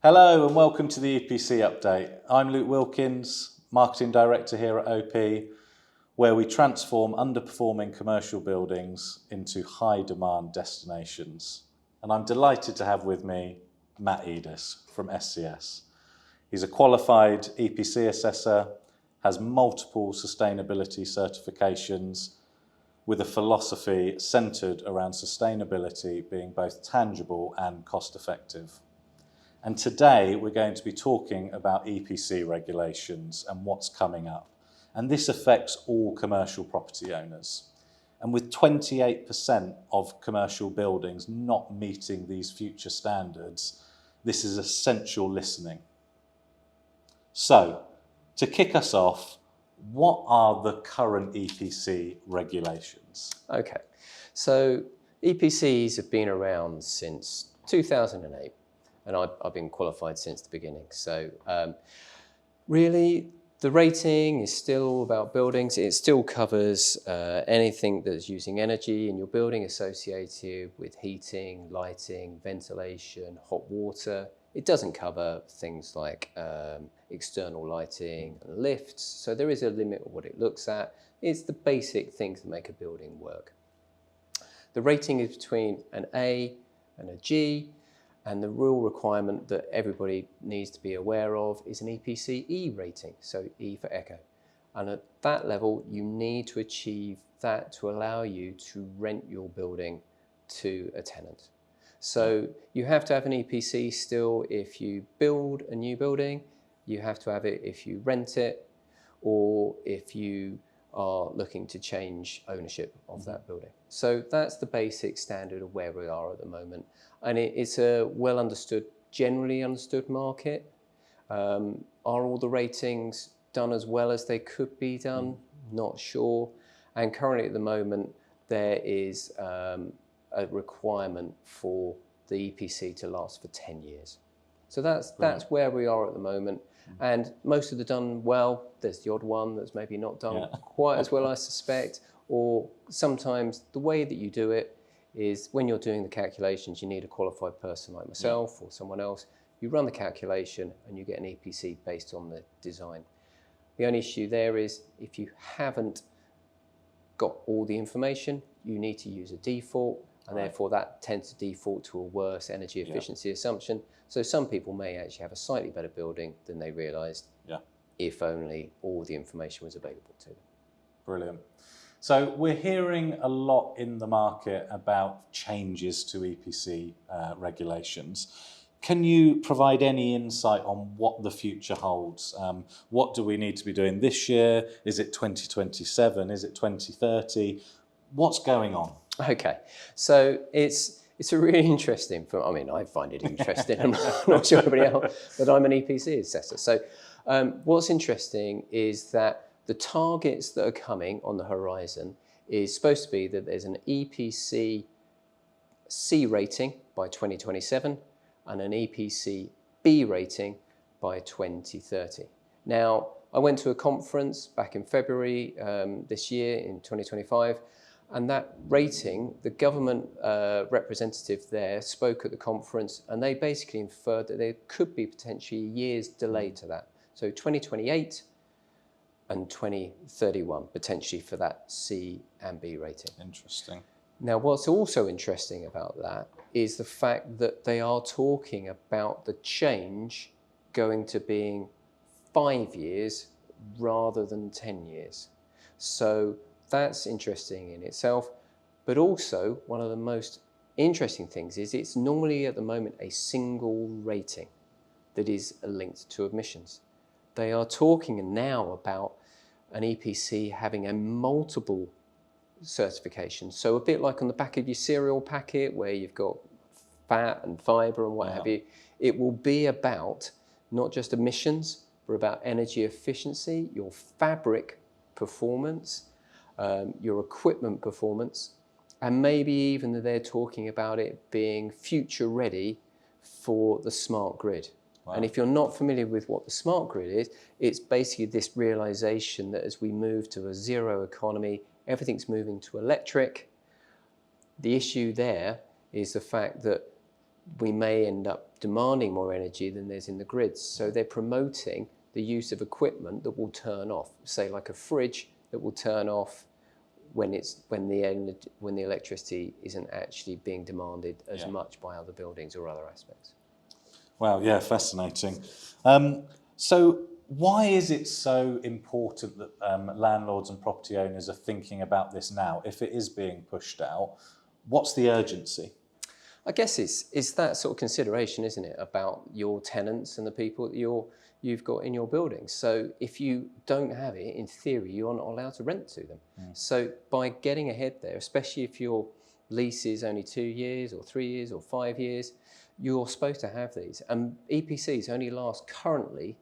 Hello and welcome to the EPC update. I'm Luke Wilkins, Marketing Director here at OP, where we transform underperforming commercial buildings into high demand destinations. And I'm delighted to have with me Matt Edis from SCS. He's a qualified EPC assessor, has multiple sustainability certifications with a philosophy centred around sustainability being both tangible and cost effective. And today we're going to be talking about EPC regulations and what's coming up. And this affects all commercial property owners. And with 28% of commercial buildings not meeting these future standards, this is essential listening. So, to kick us off, what are the current EPC regulations? Okay, so EPCs have been around since 2008. And I've been qualified since the beginning. So really, the rating is still all about buildings. It still covers anything that's using energy in your building associated with heating, lighting, ventilation, hot water. It doesn't cover things like external lighting and lifts. So there is a limit of what it looks at. It's the basic things that make a building work. The rating is between an A and a G. And the real requirement that everybody needs to be aware of is an EPC E rating, so E for Echo. And at that level, you need to achieve that to allow you to rent your building to a tenant. So you have to have an EPC still if you build a new building, you have to have it if you rent it, or if you are looking to change ownership of that building. So that's the basic standard of where we are at the moment. And it's a well understood, generally understood market. Are all the ratings done as well as they could be done? Not sure. And currently at the moment, there is a requirement for the EPC to last for 10 years. So that's where we are at the moment. And most of them done well. There's the odd one that's maybe not done quite as well, I suspect. Or sometimes the way that you do it is when you're doing the calculations, you need a qualified person like myself or someone else. You run the calculation and you get an EPC based on the design. The only issue there is if you haven't got all the information, you need to use a default, and therefore that tends to default to a worse energy efficiency assumption. So some people may actually have a slightly better building than they realised if only all the information was available to them. Brilliant. So we're hearing a lot in the market about changes to EPC regulations. Can you provide any insight on what the future holds? What do we need to be doing this year? Is it 2027? Is it 2030? What's going on? Okay, so it's a really interesting, I find it interesting, I'm not sure everybody else, but I'm an EPC assessor. So what's interesting is that the targets that are coming on the horizon is supposed to be that there's an EPC C rating by 2027 and an EPC B rating by 2030. Now, I went to a conference back in February this year in 2025, and that rating, the government representative there spoke at the conference, and they basically inferred that there could be potentially a year's delay to that. So 2028 and 2031 potentially for that C and B rating. Interesting. Now, what's also interesting about that is the fact that they are talking about the change going to being 5 years rather than 10 years. So that's interesting in itself. But also, one of the most interesting things is it's normally at the moment a single rating that is linked to emissions. They are talking now about an EPC having a multiple certification. So a bit like on the back of your cereal packet where you've got fat and fibre and what have you, it will be about not just emissions, but about energy efficiency, your fabric performance, your equipment performance, and maybe even that they're talking about it being future ready for the smart grid. Wow. And if you're not familiar with what the smart grid is, it's basically this realization that as we move to a zero economy, everything's moving to electric. The issue there is the fact that we may end up demanding more energy than there's in the grids. So they're promoting the use of equipment that will turn off, say like a fridge that will turn off when the electricity isn't actually being demanded as much by other buildings or other aspects. Wow, yeah, fascinating. So why is it so important that landlords and property owners are thinking about this now? If it is being pushed out, what's the urgency? I guess it's that sort of consideration, isn't it, about your tenants and the people that you've got in your building. So if you don't have it, in theory, you're not allowed to rent to them. So by getting ahead there, especially if your lease is only 2 years or 3 years or 5 years, you're supposed to have these. And EPCs only last currently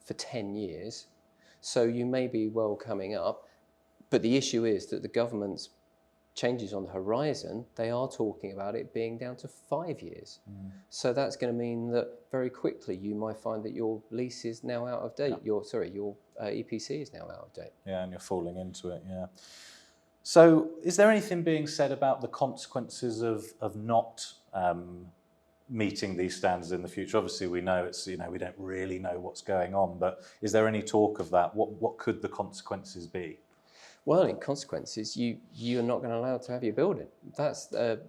for 10 years. So you may be well coming up. But the issue is that the government's changes on the horizon, they are talking about it being down to 5 years. So that's going to mean that very quickly you might find that your lease is now out of date. Your EPC is now out of date. Yeah, and you're falling into it, yeah. So is there anything being said about the consequences of not meeting these standards in the future? Obviously we know we don't really know what's going on, but is there any talk of that? What could the consequences be? Well, in consequences, you're not going to allow to have your building. That's to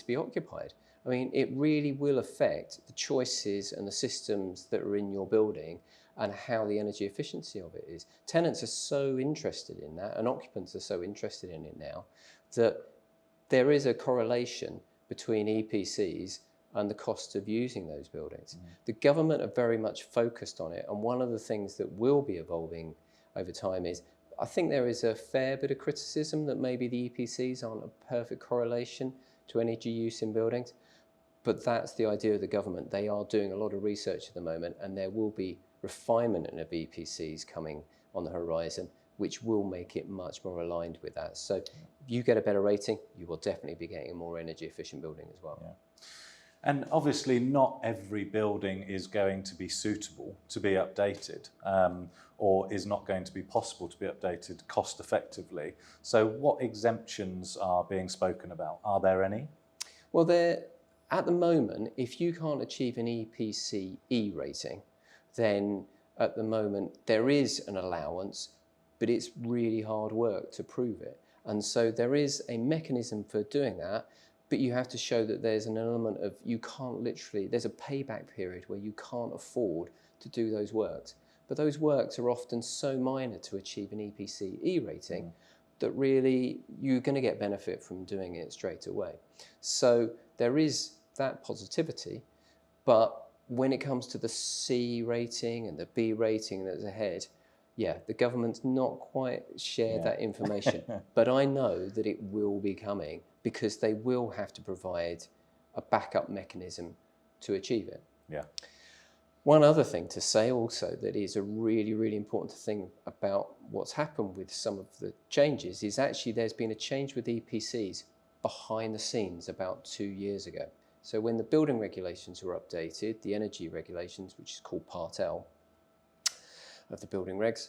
be occupied. I mean, it really will affect the choices and the systems that are in your building and how the energy efficiency of it is. Tenants are so interested in that, and occupants are so interested in it now, that there is a correlation between EPCs and the cost of using those buildings. The government are very much focused on it, and one of the things that will be evolving over time is, I think there is a fair bit of criticism that maybe the EPCs aren't a perfect correlation to energy use in buildings, but that's the idea of the government. They are doing a lot of research at the moment, and there will be refinement of EPCs coming on the horizon, which will make it much more aligned with that. So if you get a better rating, you will definitely be getting a more energy efficient building as well. Yeah. And obviously not every building is going to be suitable to be updated, or is not going to be possible to be updated cost effectively. So what exemptions are being spoken about? Are there any? Well, at the moment, if you can't achieve an EPC E rating, then at the moment there is an allowance, but it's really hard work to prove it. And so there is a mechanism for doing that, but you have to show that there's an element of there's a payback period where you can't afford to do those works. But those works are often so minor to achieve an EPC E rating that really you're going to get benefit from doing it straight away. So there is that positivity, but when it comes to the C rating and the B rating that's ahead, the government's not quite shared that information. But I know that it will be coming because they will have to provide a backup mechanism to achieve it. Yeah. One other thing to say also that is a really, really important thing about what's happened with some of the changes is actually there's been a change with EPCs behind the scenes about 2 years ago. So when the building regulations were updated, the energy regulations, which is called Part L of the building regs,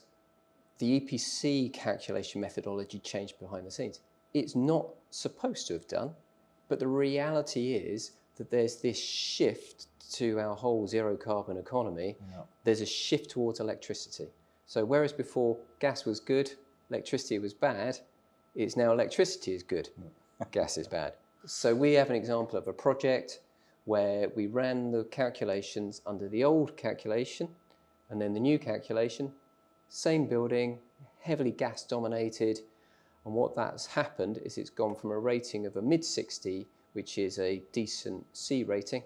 the EPC calculation methodology changed behind the scenes. It's not supposed to have done, but the reality is that there's this shift to our whole zero carbon economy. There's a shift towards electricity. So whereas before gas was good, electricity was bad, it's now electricity is good, gas is bad. So we have an example of a project where we ran the calculations under the old calculation and then the new calculation, same building, heavily gas dominated. And what that's happened is it's gone from a rating of a mid-60, which is a decent C rating,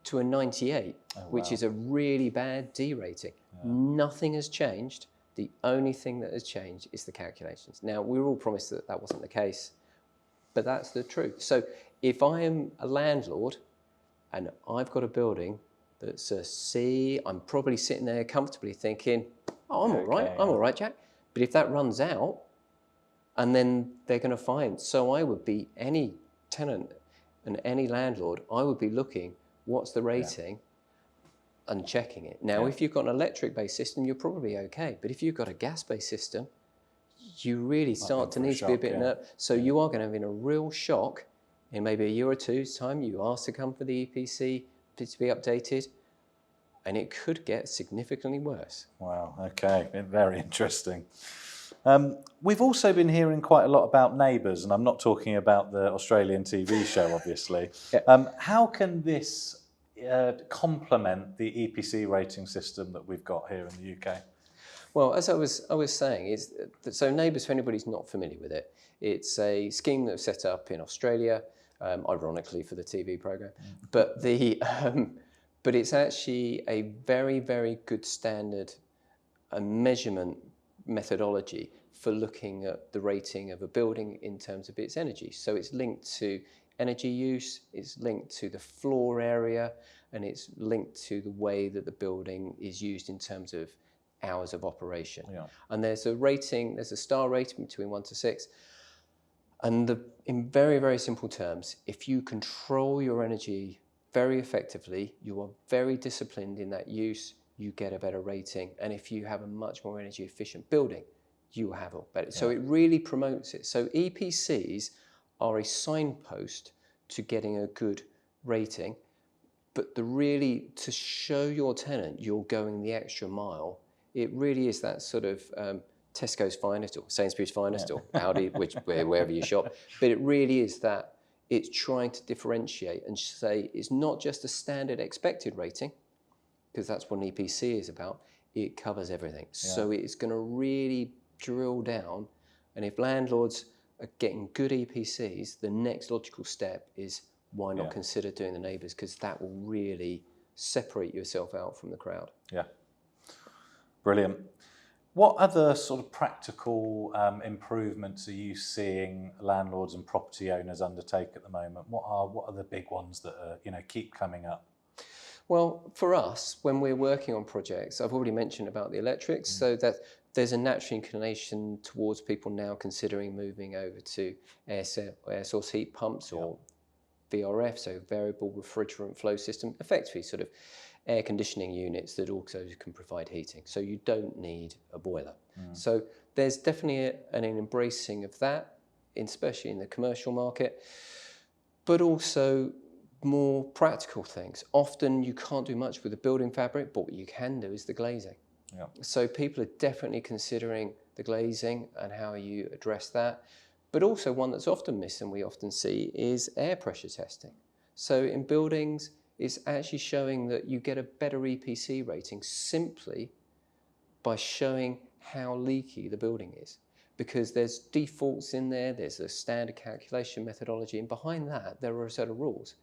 to a 98, which is a really bad D rating. Nothing has changed. The only thing that has changed is the calculations. Now, we were all promised that that wasn't the case, but that's the truth. So if I am a landlord and I've got a building that's a C, I'm probably sitting there comfortably thinking, oh, I'm all right, I'm all right, Jack. But if that runs out, and then they're going to find, so I would be any tenant and any landlord, I would be looking, what's the rating, and checking it. Now, if you've got an electric-based system, you're probably okay. But if you've got a gas-based system, you really start to need to be a bit nervous. So you are going to have a real shock in maybe a year or two's time, you ask to come for the EPC to be updated, and it could get significantly worse. Wow, okay, very interesting. We've also been hearing quite a lot about neighbours, and I'm not talking about the Australian TV show, obviously. Yeah. How can this complement the EPC rating system that we've got here in the UK? Well, as I was saying, so Neighbours, for anybody who's not familiar with it, it's a scheme that was set up in Australia, ironically for the TV program, but but it's actually a very, very good standard measurement methodology for looking at the rating of a building in terms of its energy. So it's linked to energy use, it's linked to the floor area, and it's linked to the way that the building is used in terms of hours of operation. Yeah. And there's a star rating between 1 to 6. And in very, very simple terms, if you control your energy very effectively, you are very disciplined in that use, you get a better rating. And if you have a much more energy efficient building, you will have a better. So it really promotes it. So EPCs are a signpost to getting a good rating, but to show your tenant you're going the extra mile, it really is that sort of Tesco's finest or Sainsbury's finest or Aldi, wherever you shop. But it really is that it's trying to differentiate and say it's not just a standard expected rating, because that's what an EPC is about. It covers everything. Yeah. So it's going to really drill down. And if landlords are getting good EPCs, the next logical step is why not consider doing the neighbours, because that will really separate yourself out from the crowd. Yeah. Brilliant. What other sort of practical improvements are you seeing landlords and property owners undertake at the moment? What are the big ones that keep coming up? Well, for us, when we're working on projects, I've already mentioned about the electrics, so that there's a natural inclination towards people now considering moving over to air source heat pumps or VRF, so variable refrigerant flow system, effectively sort of air conditioning units that also can provide heating. So you don't need a boiler. So there's definitely an embracing of that, especially in the commercial market, but also more practical things. Often you can't do much with the building fabric, but what you can do is the glazing. Yeah. So people are definitely considering the glazing and how you address that. But also one that's often missed and we often see is air pressure testing. So in buildings, it's actually showing that you get a better EPC rating simply by showing how leaky the building is. Because there's defaults in there, there's a standard calculation methodology, and behind that, there are a set of rules.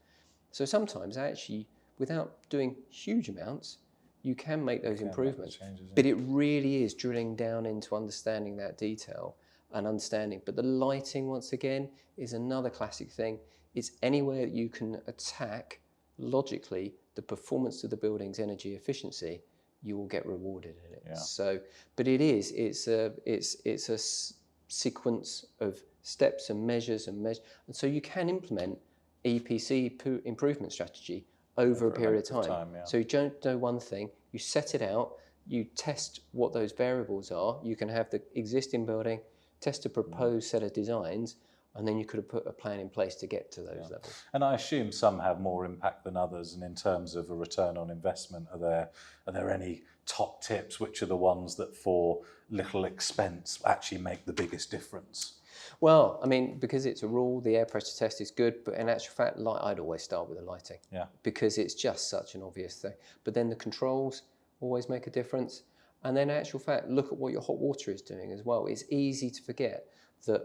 So sometimes actually, without doing huge amounts, you can make those improvements. But it really is drilling down into understanding that detail and understanding. But the lighting, once again, is another classic thing. It's anywhere that you can attack logically the performance of the building's energy efficiency, you will get rewarded in it. Yeah. So, but it's a sequence of steps and measures and so you can implement EPC improvement strategy over a period of time. So you don't do one thing, you set it out, you test what those variables are, you can have the existing building, test a proposed set of designs, and then you could have put a plan in place to get to those levels. And I assume some have more impact than others, and in terms of a return on investment, are there any top tips? Which are the ones that for little expense actually make the biggest difference? Well, I mean, because it's a rule, the air pressure test is good, but in actual fact, I'd always start with the lighting. Yeah. Because it's just such an obvious thing. But then the controls always make a difference. And then in actual fact, look at what your hot water is doing as well. It's easy to forget that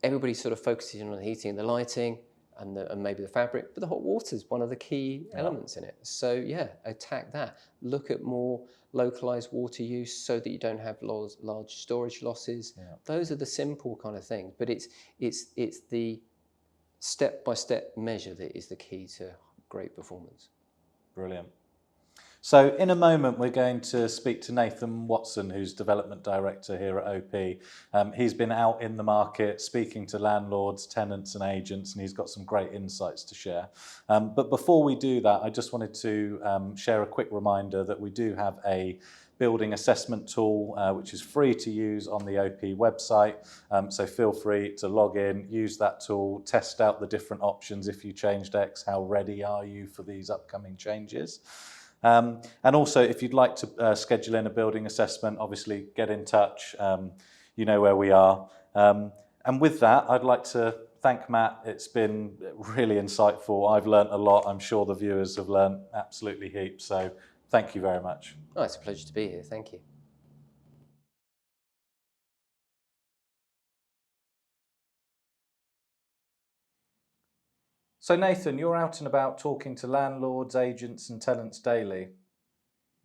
everybody sort of focuses on the heating and the lighting and maybe the fabric, but the hot water is one of the key elements in it. So attack that. Look at more localized water use so that you don't have large storage losses. Yeah. Those are the simple kind of things, but it's the step-by-step measure that is the key to great performance. Brilliant. So in a moment, we're going to speak to Nathan Watson, who's Development Director here at OP. He's been out in the market speaking to landlords, tenants and agents, and he's got some great insights to share. But before we do that, I just wanted to share a quick reminder that we do have a building assessment tool, which is free to use on the OP website. So feel free to log in, use that tool, test out the different options. If you changed X, how ready are you for these upcoming changes? And also, if you'd like to schedule in a building assessment, obviously get in touch. You know where we are. And with that, I'd like to thank Matt. It's been really insightful. I've learnt a lot. I'm sure the viewers have learnt absolutely heaps. So thank you very much. Oh, it's a pleasure to be here. Thank you. So Nathan, you're out and about talking to landlords, agents and tenants daily.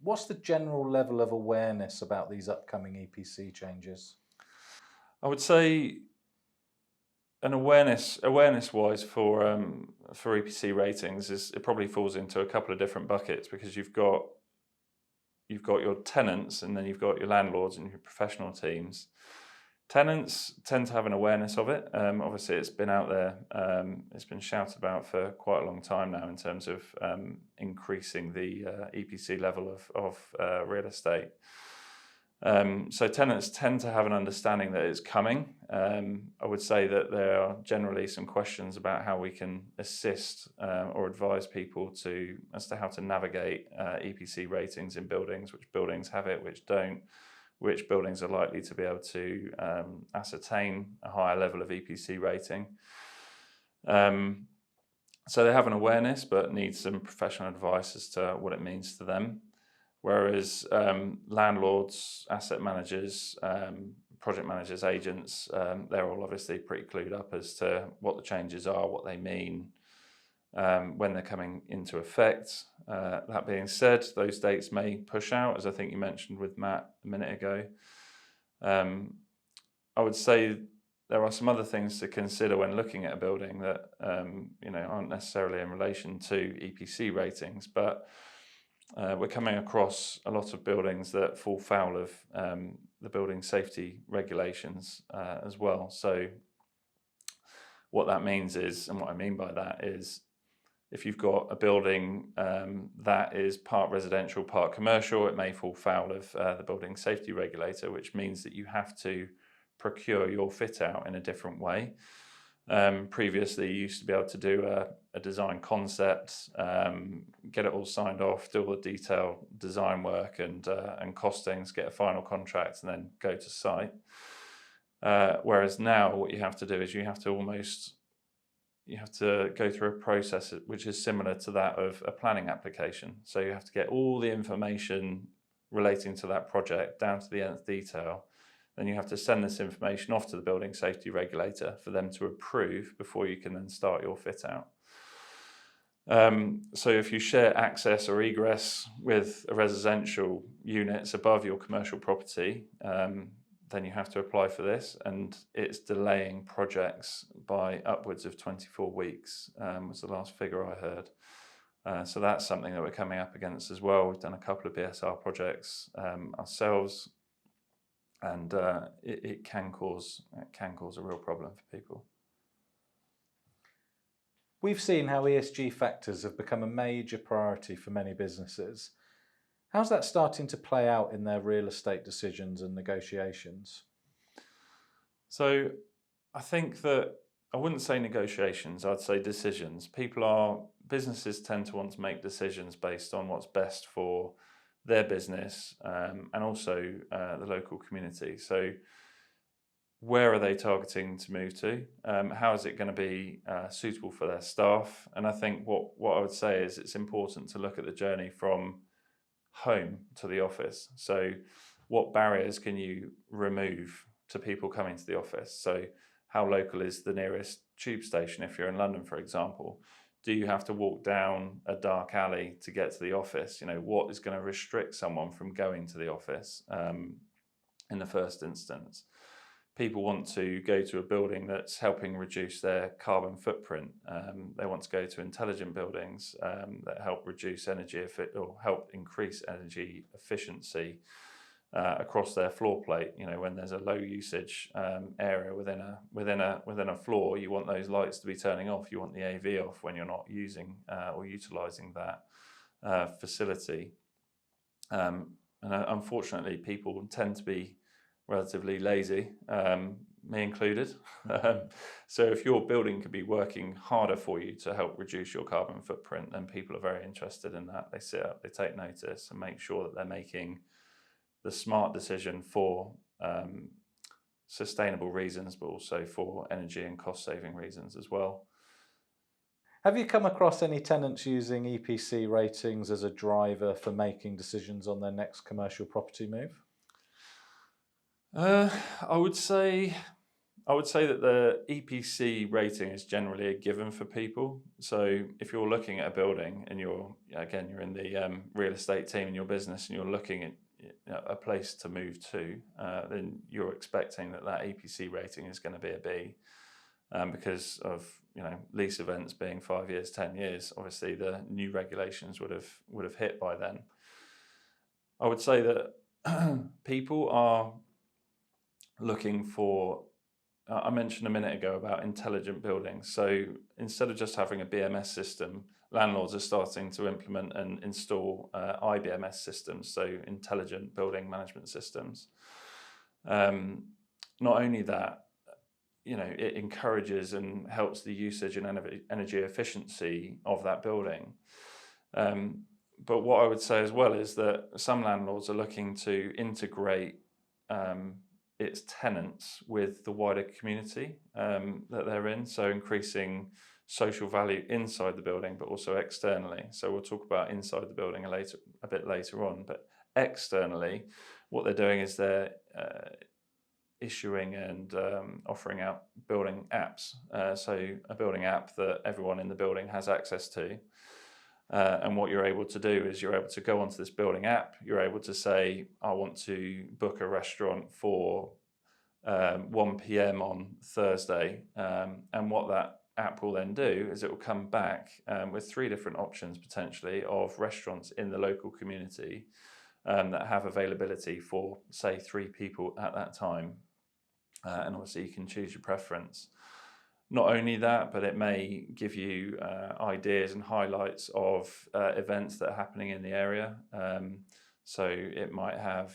What's the general level of awareness about these upcoming EPC changes? I would say an awareness-wise for EPC ratings it probably falls into a couple of different buckets, because you've got your tenants and then you've got your landlords and your professional teams. Tenants tend to have an awareness of it. Obviously, it's been out there. It's been shouted about for quite a long time now in terms of increasing the EPC level of real estate. So tenants tend to have an understanding that it's coming. I would say that there are generally some questions about how we can assist or advise people as to how to navigate EPC ratings in buildings, which buildings have it, which don't, which buildings are likely to be able to ascertain a higher level of EPC rating. So they have an awareness, but need some professional advice as to what it means to them. Whereas landlords, asset managers, project managers, agents, they're all obviously pretty clued up as to what the changes are, what they mean, when they're coming into effect. That being said, those dates may push out, as I think you mentioned with Matt a minute ago. I would say there are some other things to consider when looking at a building that aren't necessarily in relation to EPC ratings, but we're coming across a lot of buildings that fall foul of the building safety regulations as well. So what that means is, and what I mean by that is, if you've got a building that is part residential, part commercial, it may fall foul of the building safety regulator, which means that you have to procure your fit out in a different way. Previously, you used to be able to do a design concept, get it all signed off, do all the detailed design work and costings, get a final contract, and then go to site. Whereas now, what you have to do is you have to go through a process which is similar to that of a planning application. So you have to get all the information relating to that project down to the nth detail. Then you have to send this information off to the building safety regulator for them to approve before you can then start your fit out. So if you share access or egress with a residential units above your commercial property, then you have to apply for this, and it's delaying projects by upwards of 24 weeks, was the last figure I heard. So that's something that we're coming up against as well. We've done a couple of BSR projects ourselves, and it can cause a real problem for people. We've seen how ESG factors have become a major priority for many businesses. How's that starting to play out in their real estate decisions and negotiations? So I think that I wouldn't say negotiations, I'd say decisions. Businesses tend to want to make decisions based on what's best for their business and also the local community. So where are they targeting to move to? How is it going to be suitable for their staff? And I think what I would say is it's important to look at the journey from home to the office. So what barriers can you remove to people coming to the office? So how local is the nearest tube station if you're in London, for example? Do you have to walk down a dark alley to get to the office? What is going to restrict someone from going to the office in the first instance? people want to go to a building that's helping reduce their carbon footprint. They want to go to intelligent buildings that help reduce or help increase energy efficiency across their floor plate. When there's a low usage area within a floor, you want those lights to be turning off. You want the AV off when you're not using or utilising that facility. And unfortunately, people tend to be relatively lazy, me included. So if your building could be working harder for you to help reduce your carbon footprint, then people are very interested in that. They sit up, they take notice, and make sure that they're making the smart decision for sustainable reasons, but also for energy and cost saving reasons as well. Have you come across any tenants using EPC ratings as a driver for making decisions on their next commercial property move? I would say that the EPC rating is generally a given for people. So if you're looking at a building and you're in the real estate team in your business and you're looking at a place to move to, then you're expecting that EPC rating is going to be a B, because of lease events being 5 years, 10 years. Obviously, the new regulations would have hit by then. I would say that people are looking for. I mentioned a minute ago about intelligent buildings. So instead of just having a BMS system, landlords are starting to implement and install IBMS systems, so intelligent building management systems. Not only that, it encourages and helps the usage and energy efficiency of that building. But what I would say as well is that some landlords are looking to integrate its tenants with the wider community that they're in, so increasing social value inside the building, but also externally. So we'll talk about inside the building a bit later on, but externally, what they're doing is they're issuing and offering out building apps. So a building app that everyone in the building has access to. And what you're able to do is you're able to go onto this building app. You're able to say, I want to book a restaurant for 1 p.m. on Thursday. And what that app will then do is it will come back with 3 different options potentially of restaurants in the local community that have availability for, say, 3 people at that time. And obviously you can choose your preference. Not only that, but it may give you ideas and highlights of events that are happening in the area. So it might have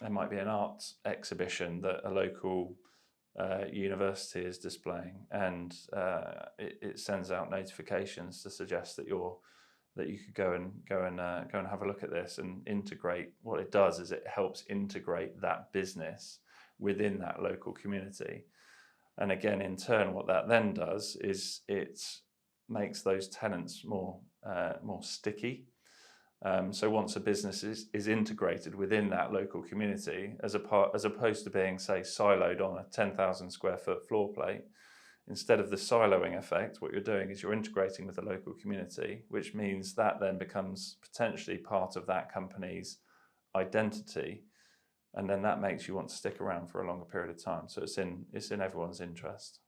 there might be an art exhibition that a local university is displaying, and it sends out notifications to suggest that you could go and have a look at this and integrate. What it does is it helps integrate that business within that local community. And again, in turn, what that then does is it makes those tenants more sticky. So once a business is integrated within that local community, as opposed to being, say, siloed on a 10,000 square foot floor plate, instead of the siloing effect, what you're doing is you're integrating with the local community, which means that then becomes potentially part of that company's identity. And then that makes you want to stick around for a longer period of time. So it's in everyone's interest.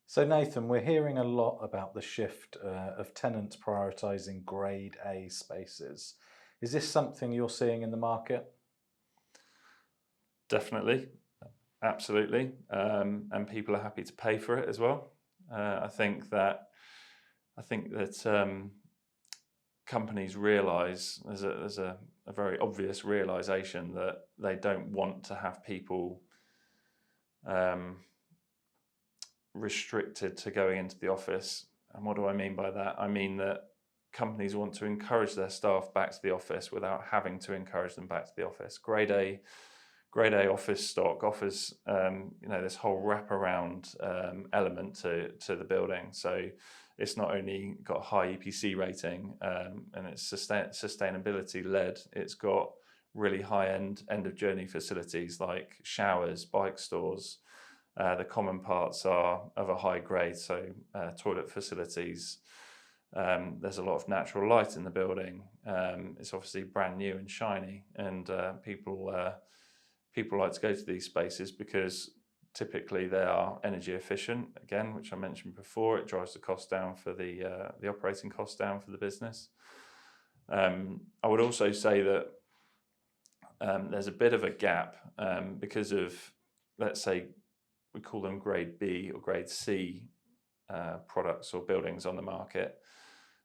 So Nathan, we're hearing a lot about the shift of tenants prioritising Grade A spaces. Is this something you're seeing in the market? Definitely, absolutely, and people are happy to pay for it as well. I think that companies realise there's a very obvious realisation that they don't want to have people restricted to going into the office. And what do I mean by that? I mean that companies want to encourage their staff back to the office without having to encourage them back to the office. Grade A office stock offers this whole wraparound element to the building. So it's not only got a high EPC rating and it's sustainability led, it's got really high end of journey facilities like showers, bike stores. The common parts are of a high grade, so toilet facilities. There's a lot of natural light in the building. It's obviously brand new and shiny, and people people like to go to these spaces because typically they are energy efficient, again, which I mentioned before. It drives the cost down for the operating cost down for the business. I would also say that there's a bit of a gap because of, let's say, we call them grade B or grade C products or buildings on the market.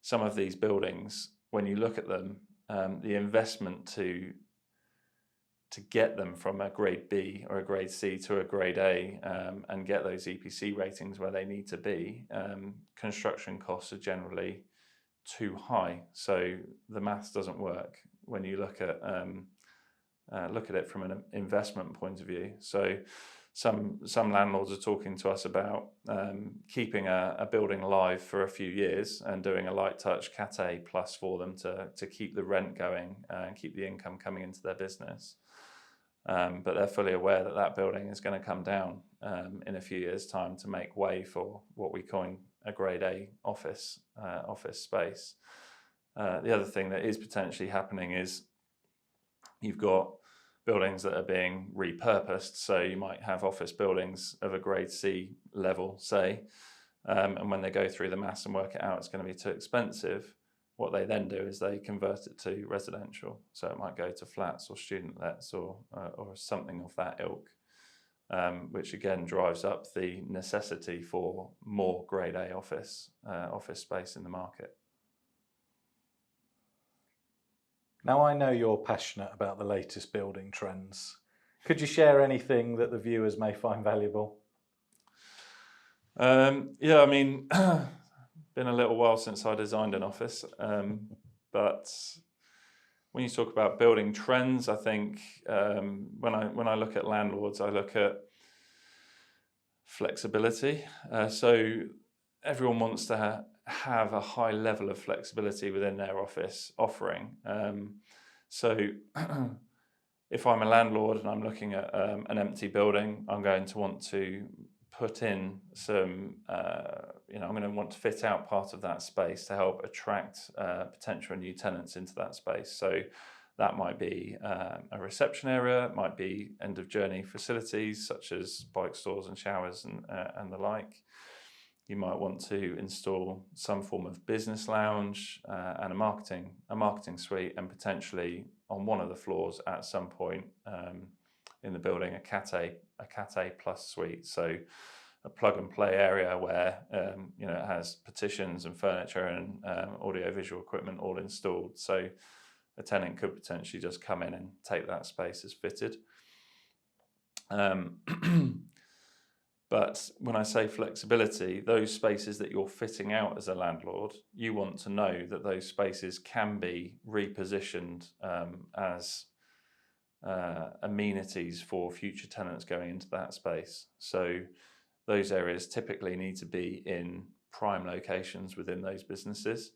Some of these buildings, when you look at them, the investment to get them from a grade B or a grade C to a grade A and get those EPC ratings where they need to be, construction costs are generally too high. So the maths doesn't work when you look at it from an investment point of view. So some landlords are talking to us about keeping a building alive for a few years and doing a light touch Cat A plus for them to keep the rent going and keep the income coming into their business. But they're fully aware that that building is going to come down in a few years' time to make way for what we coin a grade A office space. The other thing that is potentially happening is you've got buildings that are being repurposed. So you might have office buildings of a grade C level, say, and when they go through the maths and work it out, it's going to be too expensive. What they then do is they convert it to residential. So it might go to flats or student lets or something of that ilk, which again drives up the necessity for more grade A office space in the market. Now, I know you're passionate about the latest building trends. Could you share anything that the viewers may find valuable? Yeah, I mean, been a little while since I designed an office, but when you talk about building trends, I think when I look at Landlords, I look at flexibility. So everyone wants to have a high level of flexibility within their office offering. So if I'm a landlord and I'm looking at an empty building, I'm going to want to put in some, I'm going to want to fit out part of that space to help attract potential new tenants into that space. So that might be a reception area, it might be end of journey facilities such as bike stores and showers and the like. You might want to install some form of business lounge and a marketing suite, and potentially on one of the floors at some point in the building a Cat A plus suite. So a plug and play area where it has partitions and furniture and audio visual equipment all installed. So a tenant could potentially just come in and take that space as fitted. But when I say flexibility, those spaces that you're fitting out as a landlord, you want to know that those spaces can be repositioned as amenities for future tenants going into that space. So those areas typically need to be in prime locations within those businesses.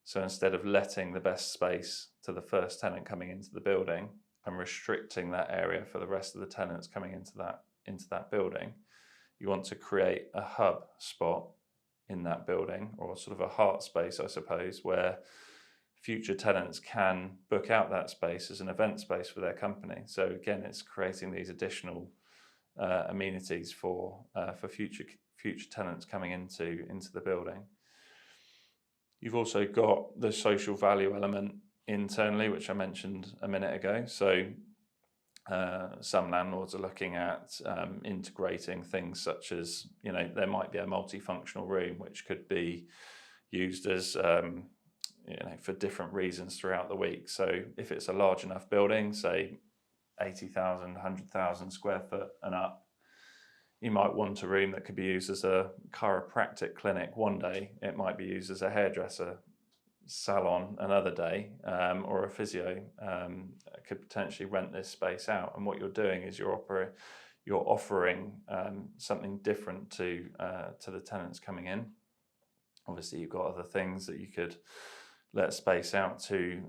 So instead of letting the best space to the first tenant coming into the building and restricting that area for the rest of the tenants coming into that building, you want to create a hub spot in that building, or sort of a heart space, I suppose, where future tenants can book out that space as an event space for their company. So again, it's creating these additional amenities for future tenants coming into the building. You've also got the social value element internally, which I mentioned a minute ago. So some landlords are looking at integrating things such as, there might be a multifunctional room which could be used as, for different reasons throughout the week. So if it's a large enough building, say 80,000, 100,000 square foot and up, you might want a room that could be used as a chiropractic clinic one day. It might be used as a hairdresser salon another day, or a physio could potentially rent this space out. And what you're doing is you're offering something different to the tenants coming in. Obviously, you've got other things that you could let space out to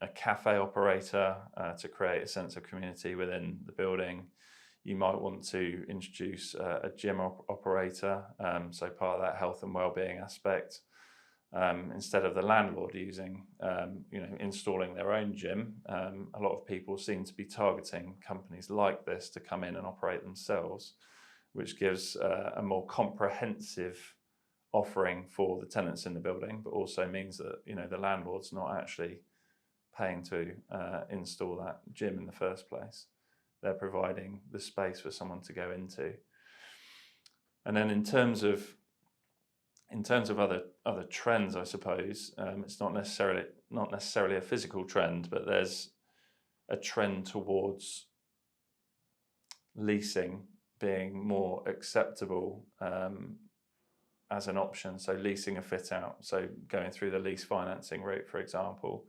a cafe operator to create a sense of community within the building. You might want to introduce a gym operator, so part of that health and wellbeing aspect. instead of the landlord using, installing their own gym. A lot of people seem to be targeting companies like this to come in and operate themselves, which gives a more comprehensive offering for the tenants in the building, but also means that the landlord's not actually paying to install that gym in the first place. They're providing the space for someone to go into. And then in terms of other trends, I suppose it's not necessarily a physical trend, but there's a trend towards leasing being more acceptable as an option. So leasing a fit out, so going through the lease financing route, for example,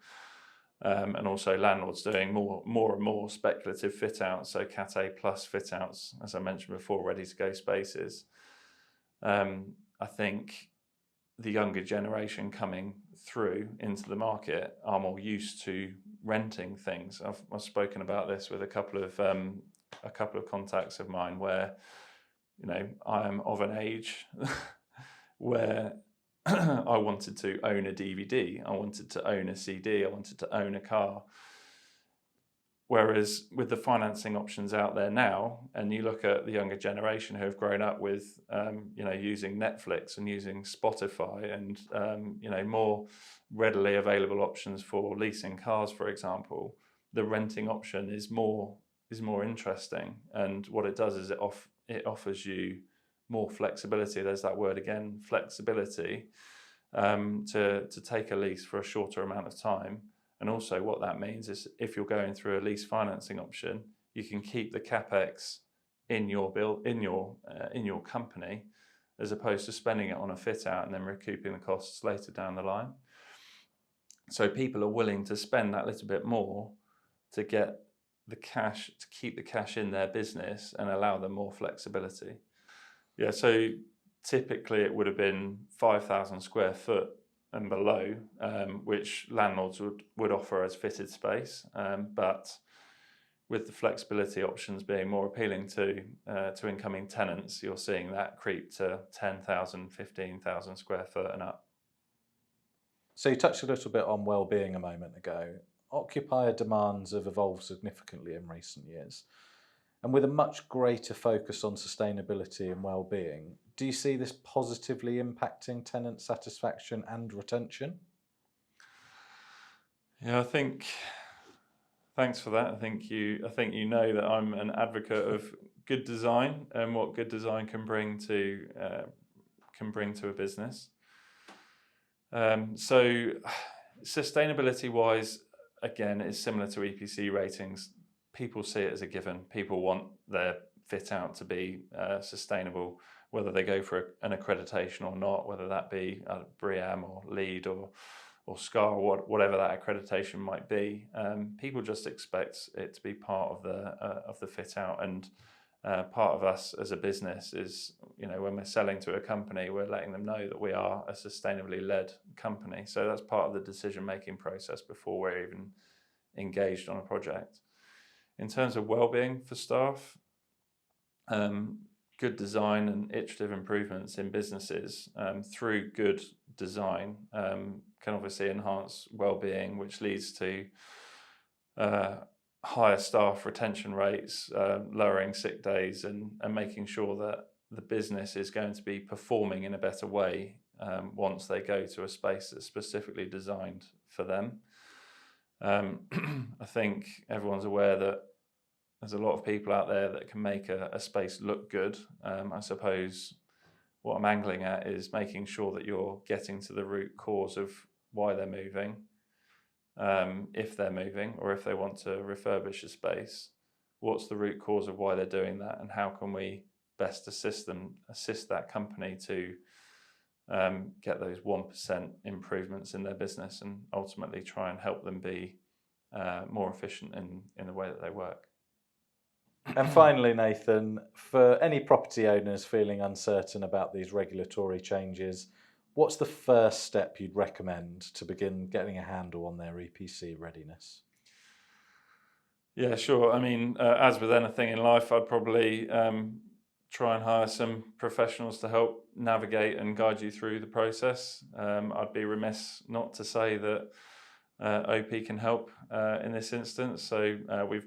and also landlords doing more and more speculative fit outs, so Cat A plus fit outs, as I mentioned before, ready to go spaces. I think the younger generation coming through into the market are more used to renting things. I've spoken about this with a couple of contacts of mine where, I am of an age where I wanted to own a DVD, I wanted to own a CD, I wanted to own a car. Whereas with the financing options out there now, and you look at the younger generation who have grown up with, using Netflix and using Spotify and, more readily available options for leasing cars, for example, the renting option is more interesting. And what it does is it offers you more flexibility. There's that word again, flexibility, to take a lease for a shorter amount of time. And also what that means is if you're going through a lease financing option, you can keep the capex in your company, as opposed to spending it on a fit out and then recouping the costs later down the line. So people are willing to spend that little bit more to get the cash, to keep the cash in their business and allow them more flexibility. Yeah, so typically it would have been 5,000 square foot and below, which landlords would offer as fitted space, but with the flexibility options being more appealing to incoming tenants, you're seeing that creep to 10,000, 15,000 square foot and up. So you touched a little bit on well-being a moment ago. Occupier demands have evolved significantly in recent years, and with a much greater focus on sustainability and well-being, do you see this positively impacting tenant satisfaction and retention? Yeah, thanks for that. I think you know that I'm an advocate of good design and what good design can bring to a business. So sustainability-wise, again, is similar to EPC ratings. People see it as a given. People want their fit out to be sustainable, whether they go for an accreditation or not, whether that be BREEAM or LEED or SCAR, or whatever that accreditation might be. People just expect it to be part of the fit out, and part of us as a business is, when we're selling to a company, we're letting them know that we are a sustainably led company. So that's part of the decision making process before we're even engaged on a project. In terms of well-being for staff, good design and iterative improvements in businesses through good design can obviously enhance well-being, which leads to higher staff retention rates, lowering sick days, and making sure that the business is going to be performing in a better way once they go to a space that's specifically designed for them. I think everyone's aware that there's a lot of people out there that can make a space look good. I suppose what I'm angling at is making sure that you're getting to the root cause of why they're moving, if they're moving, or if they want to refurbish a space. What's the root cause of why they're doing that, and how can we best assist that company to get those 1% improvements in their business, and ultimately try and help them be more efficient in the way that they work. And finally, Nathan, for any property owners feeling uncertain about these regulatory changes, what's the first step you'd recommend to begin getting a handle on their EPC readiness? Yeah, sure. I mean, as with anything in life, I'd probably try and hire some professionals to help navigate and guide you through the process. I'd be remiss not to say that OP can help in this instance. So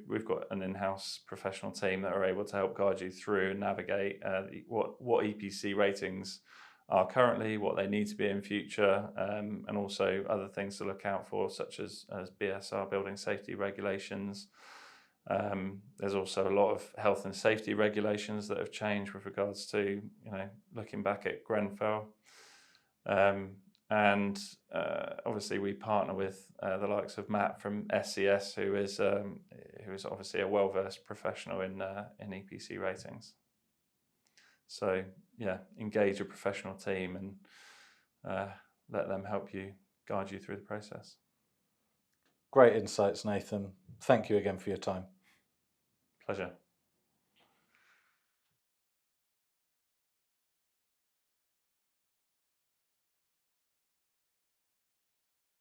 we've got an in-house professional team that are able to help guide you through and navigate what EPC ratings are currently, what they need to be in future, and also other things to look out for, such as BSR, building safety regulations. There's also a lot of health and safety regulations that have changed with regards to, looking back at Grenfell. And obviously we partner with the likes of Matt from SCS, who is obviously a well-versed professional in EPC ratings. So yeah, engage a professional team and let them help guide you through the process. Great insights, Nathan. Thank you again for your time. Pleasure.